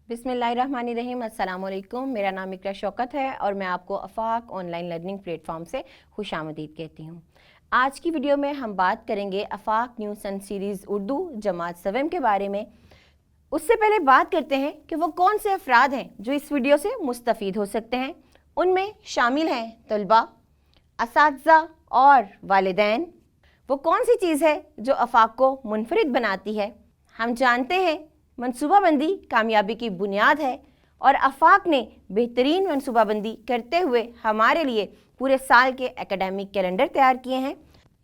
बिस्मिल्लाहिर्रहमानिर्रहीम। अस्सलाम वालेकुम। मेरा नाम इकरा शौकत है और मैं आपको अफाक ऑनलाइन लर्निंग प्लेटफॉर्म से खुशामदीद कहती हूँ। आज की वीडियो में हम बात करेंगे Afaq new sun series Urdu जमात सवम के बारे में। उससे पहले बात करते हैं कि वो कौन से अफराद हैं जो इस वीडियो से मुस्तफ़ीद हो सकते हैं। उनमें शामिल हैं तलबा, असातिज़ा और वालिदैन। वो कौन सी चीज़ है जो अफाक को मुनफरिद बनाती है? हम जानते हैं मनसूबाबंदी कामयाबी की बुनियाद है और अफाक ने बेहतरीन मनसूबाबंदी करते हुए हमारे लिए पूरे साल के एकेडमिक कैलेंडर तैयार किए हैं।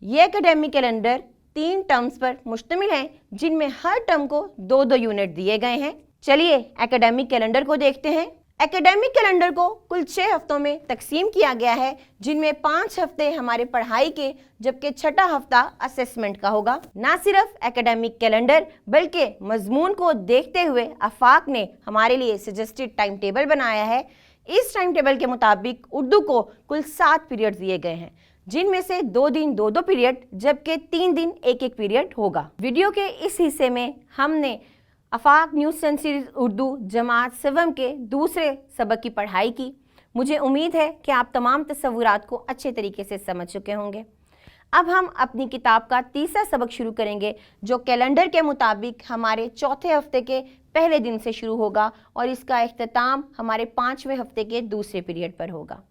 ये एकेडमिक कैलेंडर 3 टर्म्स पर मुश्तमिल हैं, जिनमें हर टर्म को 2-2 यूनिट दिए गए हैं। चलिए एकेडमिक कैलेंडर को देखते हैं। एकेडमिक कैलेंडर को कुल 6 हफ्तों में तकसीम किया गया है, जिनमें 5 हफ्ते हमारे पढ़ाई के जबकि छठा हफ्ता असेसमेंट का होगा। ना सिर्फ एकेडमिक कैलेंडर बल्कि मजमून को देखते हुए अफाक ने हमारे लिए सजेस्टेड टाइम टेबल बनाया है। इस टाइम टेबल के मुताबिक उर्दू को कुल 7 पीरियड दिए गए हैं, जिनमें से 2 दिन 2-2 पीरियड जबकि 3 दिन 1-1 पीरियड होगा। वीडियो के इस हिस्से में हमने Afaq new sun series Urdu जमात सवम के दूसरे सबक की पढ़ाई की। मुझे उम्मीद है कि आप तमाम तसव्वुरात को अच्छे तरीके से समझ चुके होंगे। अब हम अपनी किताब का तीसरा सबक शुरू करेंगे, जो कैलेंडर के मुताबिक हमारे चौथे हफ्ते के पहले दिन से शुरू होगा और इसका इख्तिताम हमारे 5वें हफ्ते के दूसरे पीरियड पर होगा।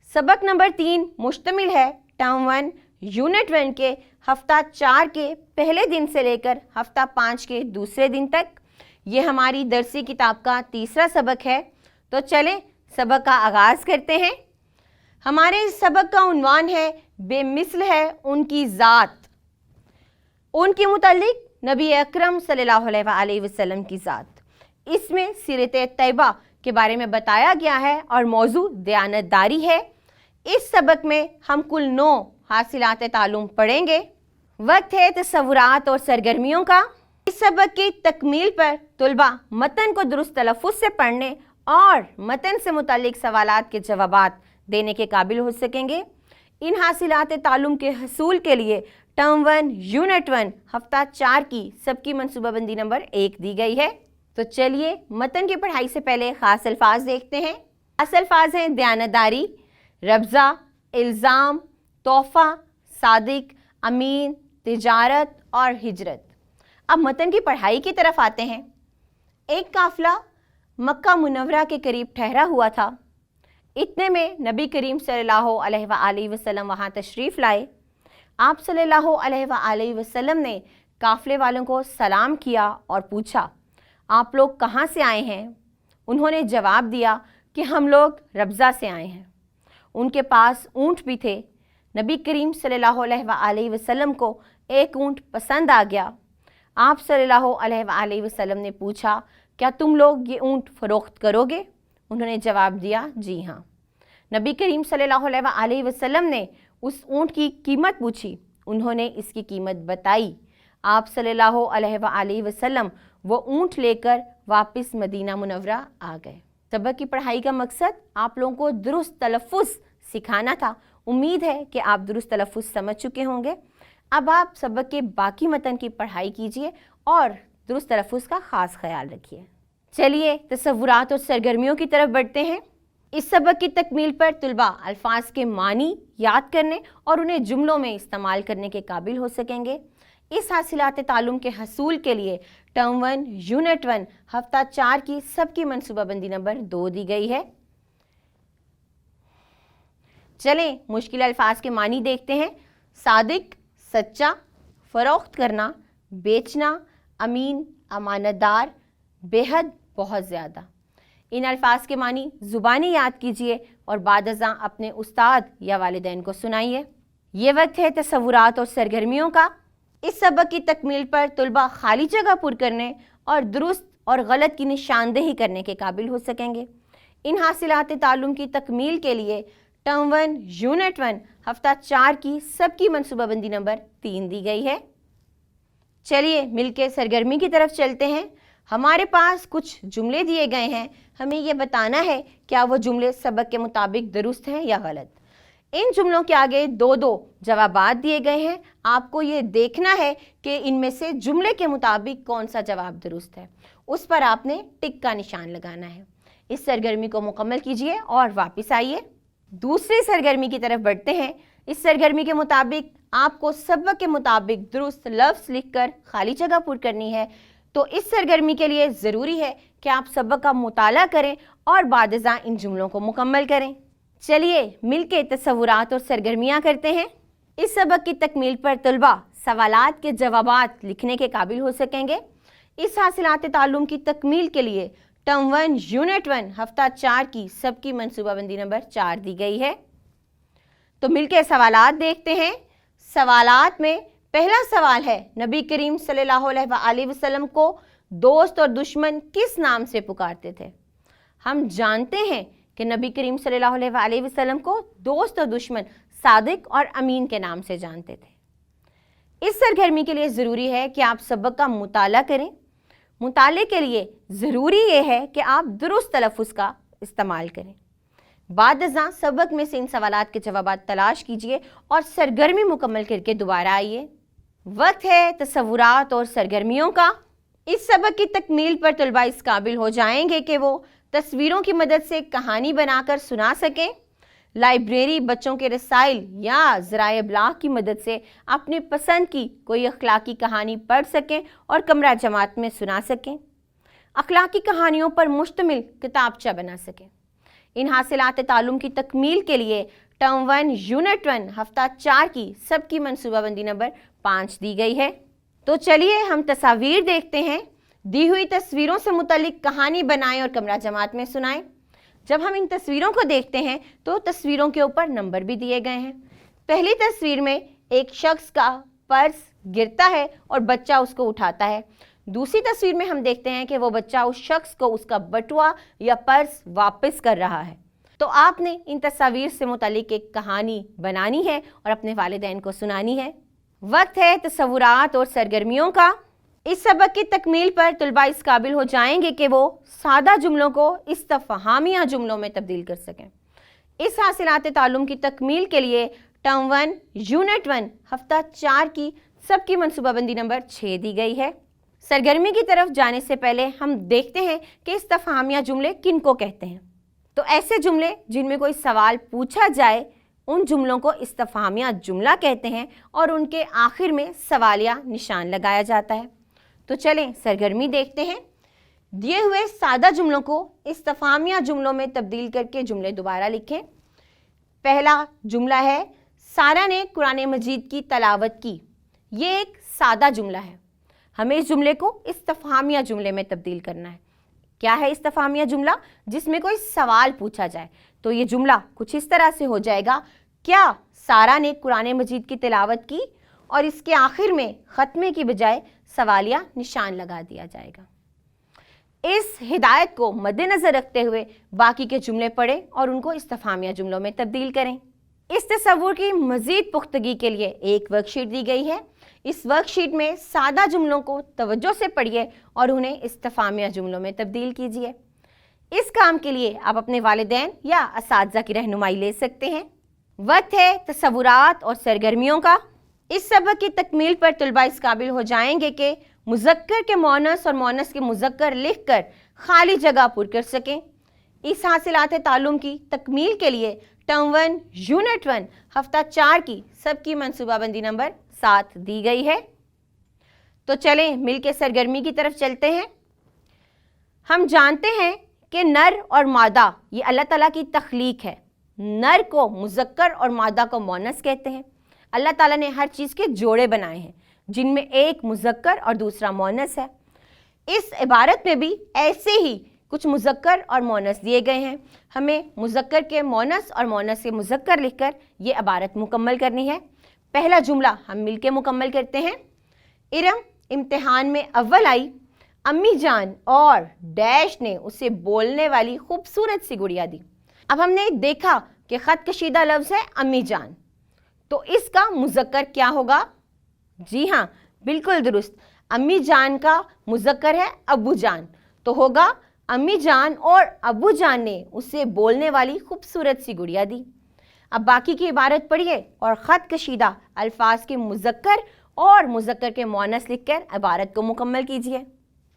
सबक नंबर 3 मुश्तमिल है टर्म 1 यूनिट 1 के हफ्ता 4 के पहले दिन से लेकर हफ्ता 5 के दूसरे दिन तक। ये हमारी दरसी किताब का तीसरा सबक है। तो चलें सबक का आगाज़ करते हैं। हमारे इस सबक का उन्वान है बेमिसल है उनकी ज़ात। उनके मुतालिक नबी अकरम सल्लल्लाहु अलैहि वसल्लम की ज़ात। इसमें सीरत तैयबा के बारे में बताया गया है और मौजू दयानतदारी है। इस सबक में हम कुल 9 हासिलात तालुम पढ़ेंगे। वक्त है तसव्वुरात और सरगर्मियों का। इस सबक की तकमील पर तुलबा मतन को दुरुस्त तलफ़्फ़ुज़ से पढ़ने और मतन से मुतालिक सवालात के जवाबात देने के काबिल हो सकेंगे। इन हासिलात तालुम के हसूल के लिए टर्म 1 यूनिट 1 हफ्ता 4 की सबकी मनसूबाबंदी नंबर 1 दी गई है। तो चलिए मतन की पढ़ाई से पहले ख़ास अल्फाज देखते हैं। ख़ास अल्फाज हैं दयानतदारी, रब्ज़ा, इल्ज़ाम, तोहफ़ा, सादिक, अमीन, तिजारत और हिजरत। अब मतन की पढ़ाई की तरफ आते हैं। एक काफ़िला मक्का मुनव्वरा के करीब ठहरा हुआ था। इतने में नबी करीम सल्लल्लाहु अलैहि वसल्लम वहाँ तशरीफ़ लाए। आप सल्लल्लाहु अलैहि वसल्लम ने काफ़िले वालों को सलाम किया और पूछा, आप लोग कहाँ से आए हैं? उन्होंने जवाब दिया कि हम लोग रब्ज़ा से आए हैं। उनके पास ऊँट भी थे। नबी करीम सल्लल्लाहु अलैहि वसल्लम को एक ऊँट पसंद आ गया। आप सल्लल्लाहु अलैहि वसल्लम ने पूछा, क्या तुम लोग ये ऊँट फ़रोख्त करोगे? उन्होंने जवाब दिया, जी हाँ। नबी करीम सल्लल्लाहु अलैहि वसल्लम ने उस ऊँट की कीमत पूछी। उन्होंने इसकी कीमत बताई। आप सल्लल्लाहु अलैहि वसल्लम वो ऊँट लेकर वापस मदीना मुनव्वरा आ गए। सबक की पढ़ाई का मकसद आप लोगों को दुरुस्त तलफ़्फ़ुज़ सिखाना था। उम्मीद है कि आप दुरुस्त तलफ़्फ़ुज़ समझ चुके होंगे। अब आप सबक के बाकी मतन की पढ़ाई कीजिए और दुरुस्त तलफ़्फ़ुज़ का ख़ास ख्याल रखिए। चलिए तसव्वुरात और सरगर्मियों की तरफ बढ़ते हैं। इस सबक की तकमील पर तुलबा अल्फाज के मानी याद करने और उन्हें जुमलों में इस्तेमाल करने के काबिल हो सकेंगे। इस हासिलात तालुम के हसूल के लिए टर्म 1 यूनिट 1 हफ्ता 4 की सबकी मनसूबाबंदी नंबर 2 दी गई है। चलें मुश्किल अल्फाज के मानी देखते हैं। सादिक सच्चा, फ़रोख्त करना, बेचना, अमीन अमानतदार, बेहद बहुत ज़्यादा। इन अल्फाज के मानी ज़ुबानी याद कीजिए और बाद अज़ां अपने उस्ताद या वालिदैन को सुनाइए। ये वक्त है तसव्वुरात और सरगर्मियों का। इस सबक की तकमील पर तुलबा खाली जगह पुर करने और दुरुस्त और गलत की निशानदेही करने के काबिल हो सकेंगे। इन हासिलात तालुम की तकमील के लिए टर्म 1 यूनिट 1 हफ्ता 4 की सबकी मनसूबाबंदी नंबर 3 दी गई है। चलिए मिलके सरगर्मी की तरफ चलते हैं। हमारे पास कुछ जुमले दिए गए हैं। हमें ये बताना है क्या वो जुमले सबक के मुताबिक दुरुस्त हैं या गलत। इन जुमलों के आगे दो दो जवाबात दिए गए हैं। आपको ये देखना है कि इनमें से जुमले के मुताबिक कौन सा जवाब दुरुस्त है, उस पर आपने टिक का निशान लगाना है। इस सरगर्मी को मुकम्मल कीजिए और वापस आइए। दूसरी सरगर्मी की तरफ बढ़ते हैं। इस सरगर्मी के मुताबिक आपको सबक के मुताबिक दुरुस्त लफ्ज़ लिखकर खाली जगह पुर करनी है। तो इस सरगर्मी के लिए ज़रूरी है कि आप सबक का मुताला करें और बादज़ा इन जुमलों को मुकम्मल करें। चलिए मिलके तसव्वुरात और सरगर्मियाँ करते हैं। इस सबक की तकमील पर तलबा सवालात के जवाबात लिखने के काबिल हो सकेंगे। इस हासिलात ताल्लुम की तकमील के लिए टर्म 1 यूनिट 1 हफ्ता 4 की सबकी मनसूबाबंदी नंबर 4 दी गई है। तो मिलके सवालात देखते हैं। सवालात में पहला सवाल है, नबी करीम सल्लल्लाहु अलैहि वसल्लम को दोस्त और दुश्मन किस नाम से पुकारते थे? हम जानते हैं कि नबी करीम सल्लल्लाहु अलैहि वसल्लम को दोस्त और दुश्मन सादिक और अमीन के नाम से जानते थे। इस सरगर्मी के लिए ज़रूरी है कि आप सबक का मुताला करें। मुताले के लिए ज़रूरी ये है कि आप दुरुस्त तलफ़्फ़ुज़ का इस्तेमाल करें। बादज़ा सबक में से इन सवालात के जवाबात तलाश कीजिए और सरगर्मी मुकम्मल करके दोबारा आइए। वक्त है तसव्वुरात और सरगर्मियों का। इस सबक की तकमील पर तलबा इस काबिल हो जाएंगे कि वो तस्वीरों की मदद से कहानी बनाकर सुना सकें। लाइब्रेरी, बच्चों के रसाइल या ज़राए इब्लाग की मदद से अपनी पसंद की कोई अखलाकी कहानी पढ़ सकें और कमरा जमात में सुना सकें। अखलाकी कहानियों पर मुश्तमिल किताबचा बना सकें। इन हासिलात ताल्लुम की तकमील के लिए टर्म 1 यूनिट 1 हफ्ता 4 की सबकी मनसूबाबंदी नंबर 5 दी गई है। तो चलिए हम तस्वीर देखते हैं। दी हुई तस्वीरों से मुतल्लिक कहानी बनाएं और कमरा जमात में सुनाएं। जब हम इन तस्वीरों को देखते हैं तो तस्वीरों के ऊपर नंबर भी दिए गए हैं। पहली तस्वीर में एक शख्स का पर्स गिरता है और बच्चा उसको उठाता है। दूसरी तस्वीर में हम देखते हैं कि वो बच्चा उस शख्स को उसका बटुआ या पर्स वापस कर रहा है। तो आपने इन तस्वीर से मुतालिक एक कहानी बनानी है और अपने वालिदैन को सुनानी है। वक्त है तसव्वुरात और सरगर्मियों का। इस सबक की तकमील पर तलबा इस काबिल हो जाएंगे कि वो सादा जुमलों को इस्तफहामिया जुमलों में तब्दील कर सकें। इस हासिलात ताल्लुम की तकमील के लिए टर्म 1 यूनिट 1 हफ्ता 4 की सबकी मनसूबाबंदी नंबर 6 दी गई है। सरगर्मी की तरफ जाने से पहले हम देखते हैं कि इस्तफहामिया जुमले किन को कहते हैं। तो ऐसे जुमले जिनमें कोई सवाल पूछा जाए उन जुमलों को इस्तफहामिया जुमला कहते हैं और उनके आखिर में सवालिया निशान लगाया जाता है। तो चलें सरगर्मी देखते हैं। दिए हुए सादा जुमलों को इस्तफहामिया जुमलों में तब्दील करके जुमले दोबारा लिखें। पहला जुमला है, सारा ने कुरान मजीद की तलावत की। ये एक सादा जुमला है। हमें इस जुमले को इस्तफहामिया जुमले में तब्दील करना है। क्या है इस्तफहामिया जुमला? जिसमें कोई सवाल पूछा जाए। तो ये जुमला कुछ इस तरह से हो जाएगा, क्या सारा ने कुरान मजीद की तिलावत की, और इसके आखिर में ख़त्मे की बजाय सवालिया निशान लगा दिया जाएगा। इस हिदायत को मद्देनज़र रखते हुए बाकी के जुमले पढ़ें और उनको इस्तफहामिया जुमलों में तब्दील करें। इस तसव्वुर की मज़ीद पुख्तगी के लिए एक वर्कशीट दी गई है। इस वर्कशीट में सादा जुमलों को तवज्जो से पढ़िए और उन्हें इस्तफहामिया जुमलों में तब्दील कीजिए। इस काम के लिए आप अपने वालिदैन या असातिज़ा की रहनुमाई ले सकते हैं। वक्त है तसव्वुरात और सरगर्मियों का। इस सबक की तकमील पर तलबा इस काबिल हो जाएंगे कि मुज़क्कर के मोनस और मोनस के मुज़क्कर लिखकर खाली जगह पुर कर सकें। इस हासिलात ताल्लुम की तकमील के लिए टर्म 1 यूनिट 1 हफ्ता 4 की सबकी मनसूबाबंदी नंबर 7 दी गई है। तो चलें मिलके सरगर्मी की तरफ चलते हैं। हम जानते हैं कि नर और मादा ये अल्लाह ताला की तख्लीक है। नर को मुज़क्कर और मादा को मोनस कहते हैं। अल्लाह ताला ने हर चीज़ के जोड़े बनाए हैं जिनमें एक मुज़क्कर और दूसरा मोनस है। इस इबारत में भी ऐसे ही कुछ मुज़क्कर और मोनस दिए गए हैं। हमें मुज़क्कर के मोनस और मोनस के मुज़क्कर लिखकर ये इबारत मुकम्मल करनी है। पहला जुमला हम मिलके मुकम्मल करते हैं। इरम इम्तिहान में अव्वल आई, अम्मी जान और डैश ने उसे बोलने वाली खूबसूरत सी गुड़िया दी। अब हमने देखा कि ख़त कशीदा लफ्ज़ है अम्मी जान, तो इसका मुज़क्कर क्या होगा? जी हाँ, बिल्कुल दुरुस्त। अम्मी जान का मुज़क्कर है अबू जान, तो होगा अम्मी जान और अबू जान ने उसे बोलने वाली खूबसूरत सी गुड़िया दी। अब बाकी की इबारत पढ़िए और ख़त कशीदा अल्फाज के मुज़क्कर और मुज़क्कर के मुअन्नस लिखकर इबारत को मुकम्मल कीजिए।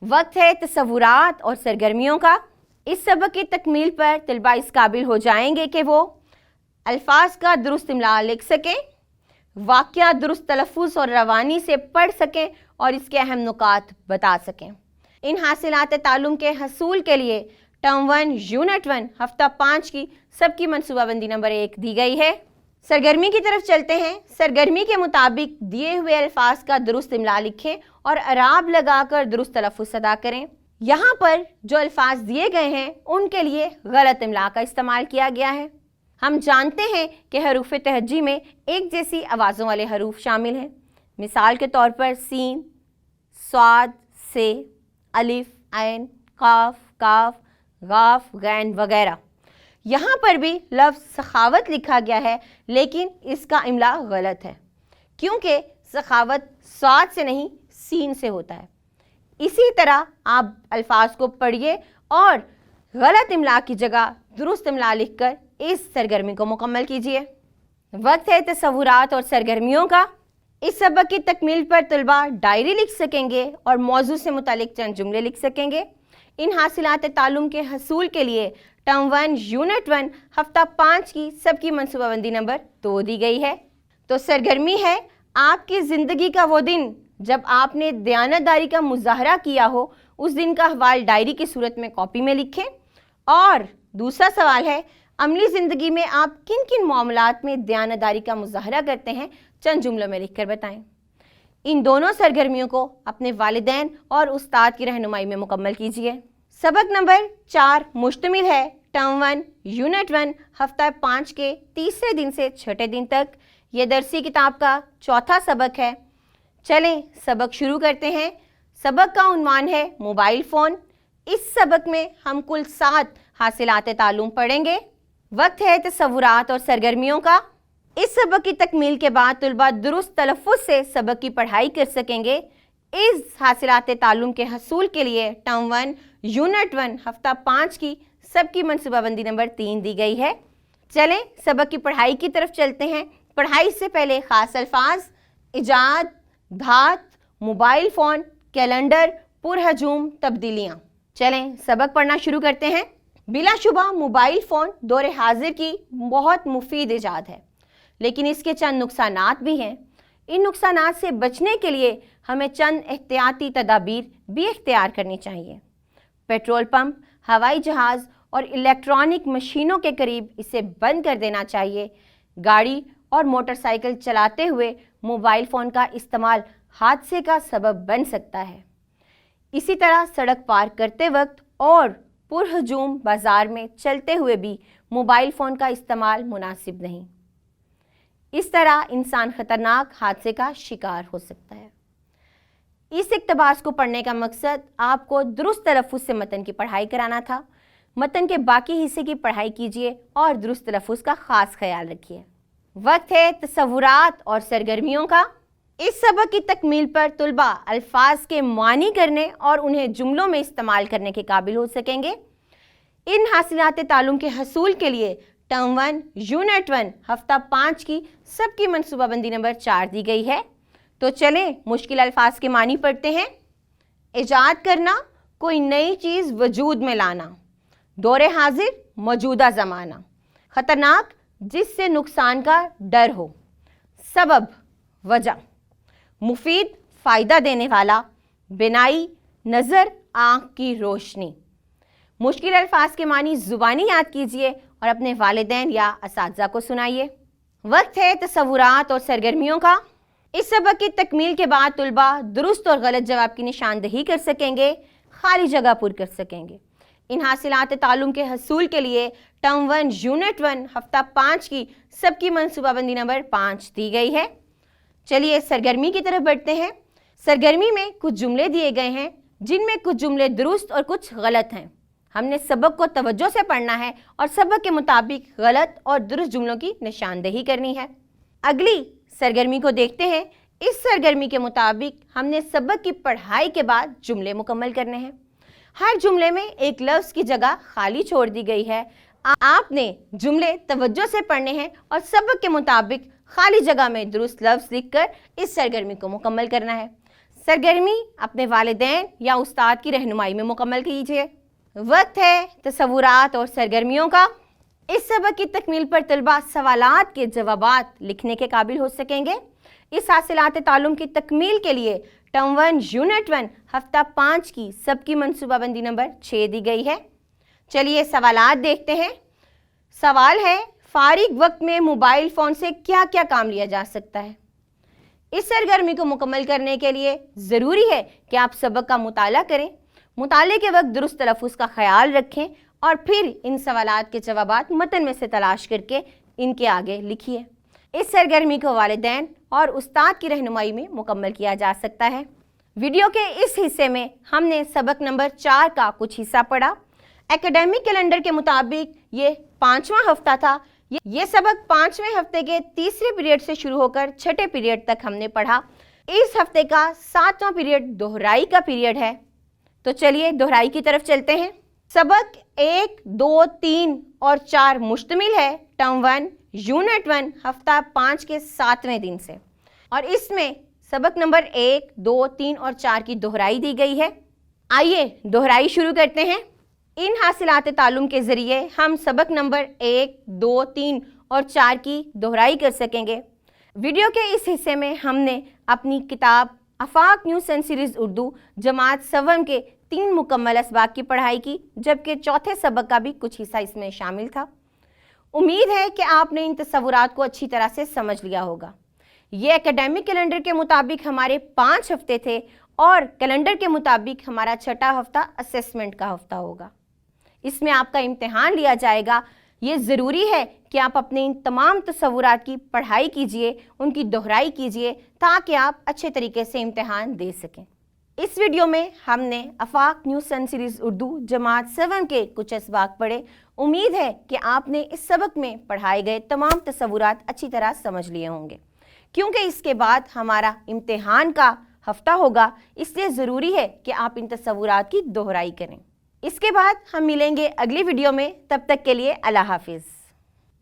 वक्त है तसव्वुरात और सरगर्मियों का। इस सबक की तकमील पर तलबा इस काबिल हो जाएंगे कि वो अल्फाज का दुरुस्त इमला लिख सकें, वाक़या दुरुस्त तलफ़्फ़ुज़ और रवानी से पढ़ सकें और इसके अहम नुकात बता सकें। इन हासिलात तालुम के हसूल के लिए टर्म 1 यूनिट 1 हफ्ता 5 की सबकी मनसूबाबंदी नंबर 1 दी गई है। सरगर्मी की तरफ चलते हैं। सरगर्मी के मुताबिक दिए हुए अल्फाज का दुरुस्त इमला लिखें और अराब लगाकर दुरुस्त तलफ़्फ़ुज़ अदा करें। यहाँ पर जो अल्फाज दिए गए हैं उनके लिए गलत इमला का इस्तेमाल किया गया है। हम जानते हैं कि हरूफ तहज्जी में एक जैसी आवाज़ों वाले हरूफ शामिल हैं। मिसाल के तौर पर सीन, स्वाद, से, अलिफ, ऐन, काफ, काफ, गाफ, गैन वगैरह। यहाँ पर भी लफ्ज़ सखावत लिखा गया है लेकिन इसका इमला गलत है क्योंकि सखावत स्वाद से नहीं सीन से होता है। इसी तरह आप अल्फाज को पढ़िए और गलत इमला की जगह दुरुस्त इमला लिखकर इस सरगर्मी को मुकम्मल कीजिए। वक्त है तसव्वुरात और सरगर्मियों का। इस सबक की तकमील पर तलबा डायरी लिख सकेंगे और मौजू से मुतालिक चंद जुमले लिख सकेंगे। इन हासिलात तालुम के हसूल के लिए टर्म 1 यूनिट 1 हफ्ता 5 की सबकी मनसूबाबंदी नंबर 2 दी गई है। तो सरगर्मी है आपकी ज़िंदगी का वो दिन जब आपने दयानतदारी का मुजाहरा किया हो, उस दिन का अहवाल डायरी की सूरत में कॉपी में लिखें। और दूसरा सवाल है अमली ज़िंदगी में आप किन किन मामलात में दयानतदारी का मुजाहरा करते हैं, चंद जुमलों में लिखकर बताएं। इन दोनों सरगर्मियों को अपने वालिदैन और उस्ताद की रहनुमाई में मुकम्मल कीजिए। सबक नंबर 4 मुश्तमिल है टर्म 1 यूनिट 1 हफ्ता 5 के तीसरे दिन से छठे दिन तक। यह दरसी किताब का चौथा सबक है। चलें सबक शुरू करते हैं। सबक का उन्वान है मोबाइल फ़ोन। इस सबक में हम कुल 7 हासिलात तालुम पढ़ेंगे। वक्त है तसव्वुरात और सरगर्मियों का। इस सबक की तकमील के बाद तलबा दुरुस्त तलफ़्फ़ुज़ से सबक की पढ़ाई कर सकेंगे। इस हासिलात तालुम के हसूल के लिए टर्म 1 यूनिट 1 हफ्ता 5 की सबकी मनसूबाबंदी नंबर 3 दी गई है। चलें सबक की पढ़ाई की तरफ चलते हैं। पढ़ाई से पहले ख़ास अल्फाज, इजाद, धात, मोबाइल फ़ोन, कैलेंडर, पुरहजूम, तब्दीलियाँ। चलें सबक पढ़ना शुरू करते हैं। बिलाशुबा मोबाइल फ़ोन दौर हाजिर की बहुत मुफीद इजाद है लेकिन इसके चंद नुकसानात भी हैं। इन नुकसानात से बचने के लिए हमें चंद एहतियाती तदाबीर भी इख्तियार करनी चाहिए। पेट्रोल पंप, हवाई जहाज़ और इलेक्ट्रॉनिक मशीनों के करीब इसे बंद कर देना चाहिए। गाड़ी और मोटरसाइकिल चलाते हुए मोबाइल फ़ोन का इस्तेमाल हादसे का सबब बन सकता है। इसी तरह सड़क पार करते वक्त और पुरहजूम बाज़ार में चलते हुए भी मोबाइल फ़ोन का इस्तेमाल मुनासिब नहीं। इस तरह इंसान ख़तरनाक हादसे का शिकार हो सकता है। इस इक़्तिबास को पढ़ने का मकसद आपको दुरुस्त तलफ़्फ़ुज़ से मतन की पढ़ाई कराना था। मतन के बाकी हिस्से की पढ़ाई कीजिए और दुरुस्त तलफ़्फ़ुज़ का ख़ास ख्याल रखिए। वक्त है तसव्वुरात और सरगर्मियों का। इस सबक की तकमील पर तलबा अल्फाज के मानी करने और उन्हें जुमलों में इस्तेमाल करने के काबिल हो सकेंगे। इन हासिलात तालुम के हसूल के लिए टर्म 1 यूनिट 1 हफ्ता 5 की सबकी मनसूबाबंदी नंबर 4 दी गई है। तो चलें मुश्किल अल्फाज के मानी पढ़ते हैं। इजाद करना, कोई नई चीज़ वजूद में लाना। दौरे हाजिर, मौजूदा ज़माना। ख़तरनाक, जिससे नुकसान का डर हो। सबब, वजह। मुफीद, फ़ायदा देने वाला। बिनाई, नज़र, आँख की रोशनी। मुश्किल अल्फाज के मानी ज़ुबानी याद कीजिए और अपने वालिदैन या असातिज़ा को सुनाइए। वक्त है तसव्वुरात और सरगर्मियों का। इस सबक की तकमील के बाद तलबा दुरुस्त और गलत जवाब की निशानदही कर सकेंगे, खाली जगह पुर कर सकेंगे। इन हासिलात तालुम के हसूल के लिए टर्म 1 यूनिट 1 हफ्ता 5 की सबकी मनसूबाबंदी नंबर 5 दी गई है। चलिए सरगर्मी की तरफ बढ़ते हैं। सरगर्मी में कुछ जुमले दिए गए हैं जिनमें कुछ जुमले दुरुस्त और कुछ गलत हैं। हमने सबक को तवज्जो से पढ़ना है और सबक के मुताबिक गलत और दुरुस्त जुमलों की निशानदेही करनी है। अगली सरगर्मी को देखते हैं। इस सरगर्मी के मुताबिक हमने सबक की पढ़ाई के बाद जुमले मुकम्मल करने हैं। हर जुमले में एक लफ्ज़ की जगह खाली छोड़ दी गई है। آپ نے جملے توجہ سے پڑھنے ہیں اور سبق کے مطابق خالی جگہ میں درست لفظ لکھ کر اس سرگرمی کو مکمل کرنا ہے۔ سرگرمی اپنے والدین یا استاد کی رہنمائی میں مکمل کیجیے۔ وقت ہے تصورات اور سرگرمیوں کا۔ اس سبق کی تکمیل پر طلبہ سوالات کے جوابات لکھنے کے قابل ہو سکیں گے۔ اس حاصلات تعلم کی تکمیل کے لیے ٹرم 1 یونٹ 1 ہفتہ 5 کی سب کی منصوبہ بندی نمبر 6 دی گئی ہے۔ چلیے سوالات دیکھتے ہیں۔ سوال ہے، فارغ وقت میں موبائل فون سے کیا کیا کام لیا جا سکتا ہے؟ اس سرگرمی کو مکمل کرنے کے لیے ضروری ہے کہ آپ سبق کا مطالعہ کریں، مطالعے کے وقت درست تلفظ کا خیال رکھیں اور پھر ان سوالات کے جوابات متن میں سے تلاش کر کے ان کے آگے لکھیے۔ اس سرگرمی کو والدین اور استاد کی رہنمائی میں مکمل کیا جا سکتا ہے۔ ویڈیو کے اس حصے میں ہم نے سبق نمبر 4 کا کچھ حصہ پڑھا۔ اکیڈیمک کیلنڈر کے مطابق یہ 5واں ہفتہ تھا۔ یہ سبق 5ویں ہفتے کے تیسرے پیریڈ سے شروع ہو کر 6ٹھے پیریڈ تک ہم نے پڑھا۔ اس ہفتے کا 7واں پیریڈ دہرائی کا پیریڈ ہے، تو چلیے دہرائی کی طرف چلتے ہیں۔ سبق 1، 2، 3 اور 4 مشتمل ہے ٹرم 1 یونٹ 1 ہفتہ 5 کے 7ویں دن سے، اور اس میں سبق نمبر 1، 2، 3 اور 4 کی دہرائی دی گئی ہے۔ آئیے دہرائی شروع کرتے ہیں۔ ان حاصلات تعلم کے ذریعے ہم سبق نمبر 1، 2، 3 اور 4 کی دہرائی کر سکیں گے۔ ویڈیو کے اس حصے میں ہم نے اپنی کتاب آفاق نیو سن سیریز اردو جماعت 7 کے 3 مکمل اسباق کی پڑھائی کی، جبکہ چوتھے سبق کا بھی کچھ حصہ اس میں شامل تھا۔ امید ہے کہ آپ نے ان تصورات کو اچھی طرح سے سمجھ لیا ہوگا۔ یہ اکیڈیمک کیلنڈر کے مطابق ہمارے 5 ہفتے تھے اور کیلنڈر کے مطابق ہمارا 6واں ہفتہ اسیسمنٹ کا ہفتہ ہوگا۔ اس میں آپ کا امتحان لیا جائے گا۔ یہ ضروری ہے کہ آپ اپنے ان تمام تصورات کی پڑھائی کیجئے، ان کی دہرائی کیجئے تاکہ آپ اچھے طریقے سے امتحان دے سکیں۔ اس ویڈیو میں ہم نے آفاق نیو سن سیریز اردو جماعت 7 کے کچھ اسباق پڑھے۔ امید ہے کہ آپ نے اس سبق میں پڑھائے گئے تمام تصورات اچھی طرح سمجھ لیے ہوں گے، کیونکہ اس کے بعد ہمارا امتحان کا ہفتہ ہوگا، اس لیے ضروری ہے کہ آپ ان تصورات کی دہرائی کریں۔ اس کے بعد ہم ملیں گے اگلی ویڈیو میں، تب تک کے لیے اللہ حافظ۔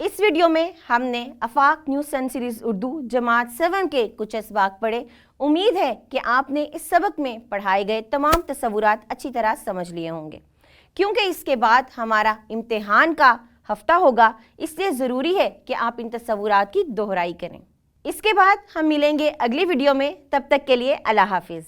اس ویڈیو میں ہم نے آفاق نیو سن سیریز اردو جماعت 7 کے کچھ اسباق پڑھے۔ امید ہے کہ آپ نے اس سبق میں پڑھائے گئے تمام تصورات اچھی طرح سمجھ لیے ہوں گے، کیونکہ اس کے بعد ہمارا امتحان کا ہفتہ ہوگا، اس لیے ضروری ہے کہ آپ ان تصورات کی دہرائی کریں۔ اس کے بعد ہم ملیں گے اگلی ویڈیو میں، تب تک کے لیے اللہ حافظ۔